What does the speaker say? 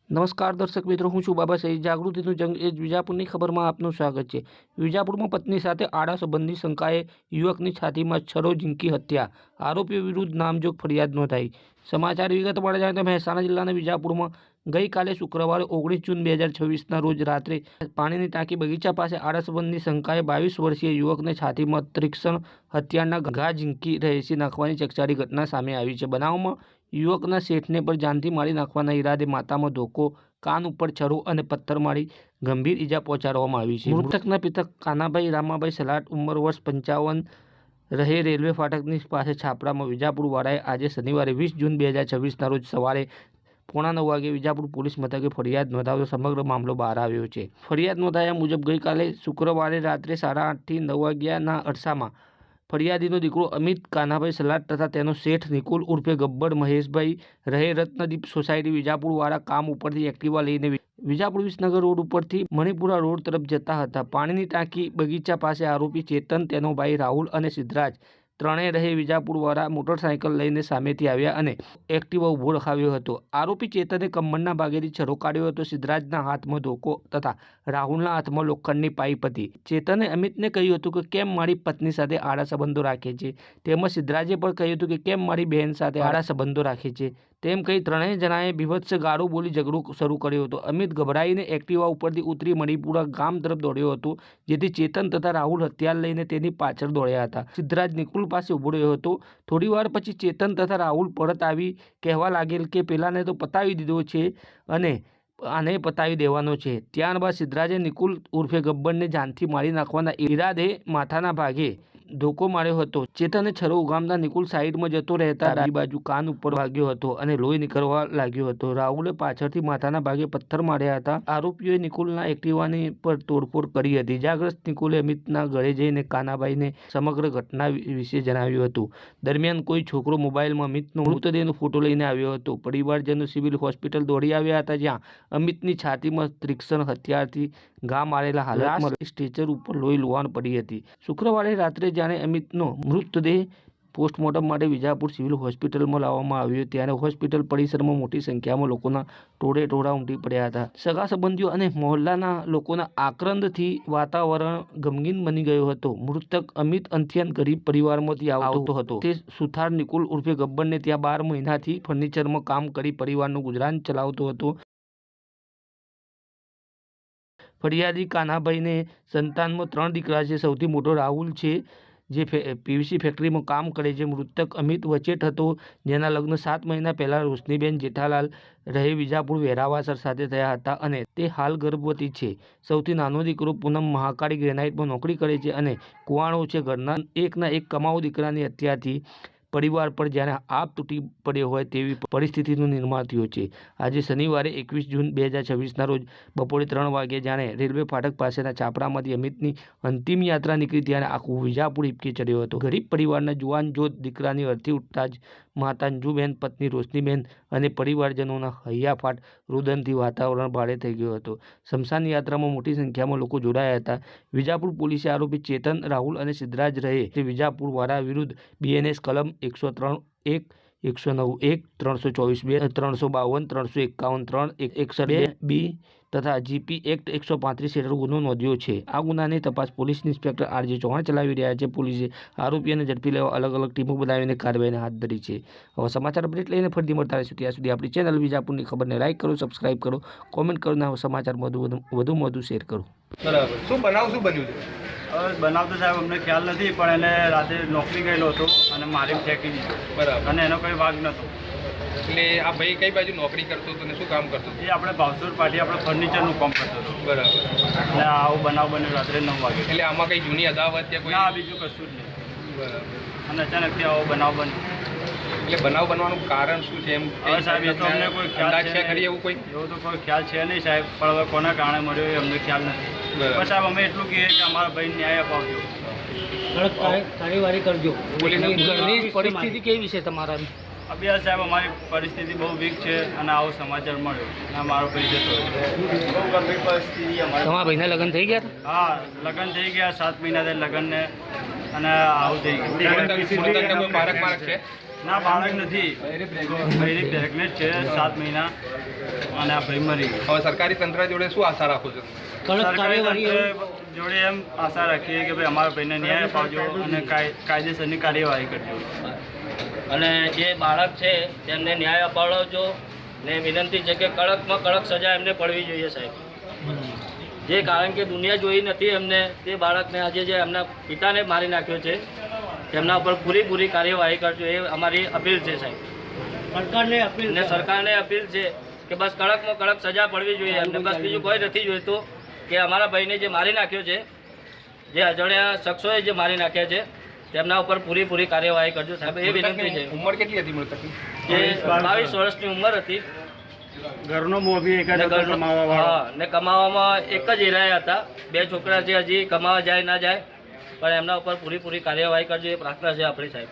નમસ્કાર દર્શક મિત્રો, હું છું બાબા સહી. જાગૃતિનો જંગ એ વિજાપુરની ખબરમાં આપનું સ્વાગત છે. વિજાપુરમાં પત્ની સાથે આડા સંબંધી શંકાએ યુવકની છાતીમાં છરો ઝીંકી હત્યા. આરોપીઓ વિરુદ્ધ નામજોગ ફરિયાદ નોંધાઈ. સમાચાર વિગતવાર જાણીએ તો મહેસાણા જિલ્લાના વિજાપુરમાં ગઈકાલે શુક્રવારે 19 જૂન 2026ના રોજ રાત્રે પાણીની ટાંકી બગીચા પાસે આડા સંબંધની શંકાએ 22 વર્ષીય યુવકને છાતીમાં તીક્ષ્ણ હથિયારના ઘા ઝીંકી રહેસી નાખવાની ચકચારી ઘટના સામે આવી છે. બનાવમાં યુવકના શેઠને પર જાનથી મારી નાખવાના ઈરાદે માથામાં ધોકો, કાન ઉપર છરો અને પથ્થર મારી ગંભીર ઈજા પહોંચાડવામાં આવી છે. મૃતકના પિતા કાનાભાઈ રામાભાઈ સલાટ, ઉંમર વર્ષ 55, રહે રેલવે ફાટકની પાસે છાપરામાં. વિજાપુર વાળાએ આજે શનિવારે 20 જૂન 2026ના રોજ સવારે 8:45 વાગે વિજાપુર પોલીસ મથકે ફરિયાદ નોંધાવતો સમગ્ર મામલો બહાર આવ્યો છે. ફરિયાદ નોંધાયા મુજબ ગઈકાલે શુક્રવારે રાત્રે 8:30 થી 9 વાગ્યાના અરસામાં ફરિયાદીનો દીકરો અમિત કાનાભાઈ સલાટ તથા તેનો શેઠ નિકુલ ઉર્ફે ગબ્બર મહેશભાઈ, રહે રત્નદીપ સોસાયટી વિજાપુર વાળા, કામ ઉપરથી એક્ટિવા લઈને વિજાપુર વિસનગર રોડ ઉપરથી મણિપુરા રોડ તરફ જતા હતા. પાણીની ટાંકી બગીચા પાસે આરોપી ચેતન, તેનો ભાઈ રાહુલ અને સિદ્ધરાજ ત્રણેય રહે વિજાપુર વાળા મોટરસાયકલ લઈને સામેથી આવ્યા અને એક્ટિવા ઊભો રખાવ્યો હતો. આરોપી ચેતને કમરના ભાગેથી છરો કાઢ્યો હતો. સિદ્ધરાજના હાથમાં ધોકો તથા રાહુલના હાથમાં લોખંડની પાઇપ હતી. ચેતને અમિતને કહ્યું હતું કે કેમ મારી પત્ની સાથે આડા સંબંધો રાખે છે, તેમજ સિદ્ધરાજે પણ કહ્યું હતું કે કેમ મારી બહેન સાથે આડા સંબંધો રાખે છે, તેમ કહી ત્રણેય જણાએ બીભત્સ ગાળો બોલી ઝઘડો શરૂ કર્યો હતો. અમિત ગભરાઈને એક્ટિવા ઉપરથી ઉતરી મણિપુરા ગામ તરફ દોડ્યો હતો, જેથી ચેતન તથા રાહુલ હથિયાર લઈને તેની પાછળ દોડ્યા હતા. સિદ્ધરાજ નિકુલ પાસે ઊભો રહ્યો હતો. થોડી વાર પછી ચેતન તથા રાહુલ પરત આવી કહેવા લાગેલ કે પેલાને તો પતાવી દીધો છે અને આને પતાવી દેવાનો છે. ત્યારબાદ સિદ્ધરાજે નિકુલ ઉર્ફે ગબ્બરને જાનથી મારી નાખવાના ઈરાદે માથાના ભાગે ધોકો માર્યો હતો. ચેતને છરો ઉગામતા નિકુલ સાઈડમાં જતો રહેતા ડાબી બાજુ કાન ઉપર વાગ્યો હતો અને લોહી નીકળવા લાગ્યો હતો. રાહુલે પાછળથી માથાના ભાગે પથ્થર માર્યા હતા. આરોપીઓએ નિકુલના એક્ટિવાની પર તોડફોડ કરી હતી. ઇજાગ્રસ્ત નિકુલે અમિતના ઘરે જઈને કાનાભાઈને સમગ્ર ઘટના વિશે જણાવ્યું હતું. દરમિયાન કોઈ છોકરો મોબાઈલમાં અમિતનો મૃતદેહનો ફોટો લઈને આવ્યો હતો. પરિવારજનો સિવિલ હોસ્પિટલ દોડી આવ્યા હતા, જ્યાં અમિતની છાતીમાં તીક્ષ્ણ હથિયારથી ઘા મારેલા હાલતમાં સ્ટ્રેચર ઉપર લોહી લુહાણ પડી હતી. શુક્રવારે રાત્રે જ્યારે અમિતનો મૃતદેહ પોસ્ટમોર્ટમ માટે વિજાપુર સિવિલ હોસ્પિટલમાં લાવવામાં આવ્યો, ત્યારે હોસ્પિટલ પરિસરમાં મોટી સંખ્યામાં લોકોના ટોળેટોળા ઉમટી પડ્યા હતા. સગા સંબંધીઓ અને મહોલ્લાના લોકોના આક્રંદથી વાતાવરણ ગમગીન બની ગયો હતો. મૃતક અમિત અંથિયાન ગરીબ પરિવારમાંથી આવતો હતો. તે સુથાર નિકુલ ઉર્ફે ગબ્બરને ત્યાં 12 મહિનાથી ફર્નિચરમાં કામ કરી પરિવારનું ગુજરાન ચલાવતો હતો. ફરિયાદી કાનાભાઈને સંતાનમાં 3 દીકરા છે. સૌથી મોટો રાહુલ છે, જે પીવીસી ફેક્ટરીમાં કામ કરે છે. મૃતક અમિત વચેટ હતો, જેના લગ્ન 7 મહિના પહેલા રોશનીબેન જેઠાલાલ, રહે વિજાપુર વેરાવાસર સાથે થયા હતા અને તે હાલ ગર્ભવતી છે. સૌથી નાનો દીકરો પૂનમ મહાકાળી ગ્રેનાઇટમાં નોકરી કરે છે અને કુવાણો છે. ઘરના એકના એક કમાઉ દીકરાની હત્યાથી પરિવાર પર જ્યારે આપ તૂટી પડ્યો હોય તેવી પરિસ્થિતિનું નિર્માણ થયું છે. આજે શનિવારે 21 જૂન 2026ના રોજ બપોરે 3 વાગ્યે જ્યારે રેલવે ફાટક પાસેના છાપરામાંથી અમિતની અંતિમ યાત્રા નીકળી, ત્યારે આખું વિજાપુર હિબકે ચડ્યો હતો. ગરીબ પરિવારના જુવાન જોત દીકરાની અર્થી ઉઠતા જ માતા અંજુબેન, પત્ની રોશનીબેન અને પરિવારજનોના હૈયાફાટ રુદનથી વાતાવરણ ભારે થઈ ગયું હતું. સ્મશાન યાત્રામાં મોટી સંખ્યામાં લોકો જોડાયા હતા. વિજાપુર પોલીસે આરોપી ચેતન, રાહુલ અને સિદ્ધરાજ રહે વિજાપુર વાળા વિરુદ્ધ BNS કલમ 103(1), 109(1), 324(2), 352, 351(3), 162(b) તથા GP એક્ટ 135 હેઠળ ગુનો નોંધ્યો છે. આ ગુનાની તપાસ પોલીસ ઇન્સ્પેક્ટર RJ ચૌહાણ ચલાવી રહ્યા છે. પોલીસે આરોપીઓને ઝડપી લેવા અલગ અલગ ટીમો બનાવીને કાર્યવાહી હાથ ધરી છે. હવે સમાચાર અપડેટ લઈને ફરીથી મળતા રહીશું. ત્યાં સુધી આપણી ચેનલ વિજાપુરની ખબરને લાઈક કરો, સબસ્ક્રાઇબ કરો, કોમેન્ટ કરો અને સમાચાર વધુમાં વધુ શેર કરો. બરાબર. શું બન્યું છે? હવે બનાવ તો સાહેબ અમને ખ્યાલ નથી, પણ એને રાતે નોકરી ગયેલો હતો અને મારી ફેંકી દીધો. બરાબર. અને એનો કોઈ વાગ નહોતો. એટલે આ ભાઈ કઈ બાજુ નોકરી કરતો હતો ને શું કામ કરતો હતો? એ આપણે ભાવસર પાટી આપણે ફર્નિચરનું કામ કરતો હતો. બરાબર. અને આવો બનાવ બન્યો રાત્રે 9 વાગે. એટલે આમાં કઈ જૂની અદાવત કે કોઈ? ના, બીજું કશું જ નહીં. બરાબર. અને અચાનકથી આવો બનાવ બન્યો. એટલે બનાવ બનવાનું કારણ શું છે? એમ હવે સાહેબ એ તો અમને કોઈ ખ્યાલ અંદાજ છે ખરી એવું કોઈ? એવો તો કોઈ ખ્યાલ છે નહીં સાહેબ, પણ હવે કોના કારણે મળ્યો એ અમને ખ્યાલ નથી. બરાબર. પણ સાહેબ અમે એટલું કહીએ કે અમારા ભાઈ ન્યાય અપાવજો. કાર્યવાહી કરજો. ઘરની પરિસ્થિતિ કેવી છે તમારા? અભ્યાસ સાહેબ અમારી પરિસ્થિતિ બહુ વીક છે અને આવો સમાચાર મળ્યો અને મારો ભાઈ જતો બહુ ગંભીર પરિસ્થિતિ અમારી. તમારા ભાઈના લગ્ન થઈ ગયા હતા? હા, લગ્ન થઈ ગયા 7 મહિના થયા લગ્નને અને આવું થઈ ગયું. મૃતકને કોઈ મારક છે? ના બાળક નથી, ભાઈ પ્રેગ્નેન્ટ છે 7 મહિના અને આ ભાઈ મરી ગયો. હવે સરકારી તંત્ર જોડે શું આશા રાખો છો? સરકારી તંત્ર જોડે એમ આશા રાખીએ કે ભાઈ અમારા ભાઈને ન્યાય અપાવજો અને કાયદેસરની કાર્યવાહી કરજો. અને જે બાળક છે તેમને ન્યાય અપાવજો ને વિનંતી છે કે કડકમાં કડક સજા એમને પડવી જોઈએ સાહેબ. જે કારણ કે દુનિયા જોઈ નથી એમને, તે બાળકને આજે જે એમના પિતાને મારી નાખ્યો છે તેમના ઉપર પૂરી કાર્યવાહી કરજો એ અમારી અપીલ છે સાહેબ. સરકારને અપીલ છે કે બસ કડકમાં કડક સજા પડવી જોઈએ એમને, બસ બીજું કોઈ નથી જોઈતું. કે અમારા ભાઈને જે મારી નાખ્યો છે, જે અજાણ્યા શખ્સોએ જે મારી નાખ્યા છે તેમના ઉપર પૂરી કાર્યવાહી કરજો સાહેબ, એ વિનંતી છે. ઉંમર કેટલી હતી મૃતકની? જે 22 વર્ષની ઉંમર હતી. ઘરનો મોભી એક જ હતો કમાવાવાળો. હા, ને કમાવામાં એક જ હેરાયા હતા. 2 છોકરા છે, હજી કમાવા જાય ના જાય, પણ એમના ઉપર પૂરી કાર્યવાહી કરજો એ પ્રાર્થના છે આપણી સાહેબ.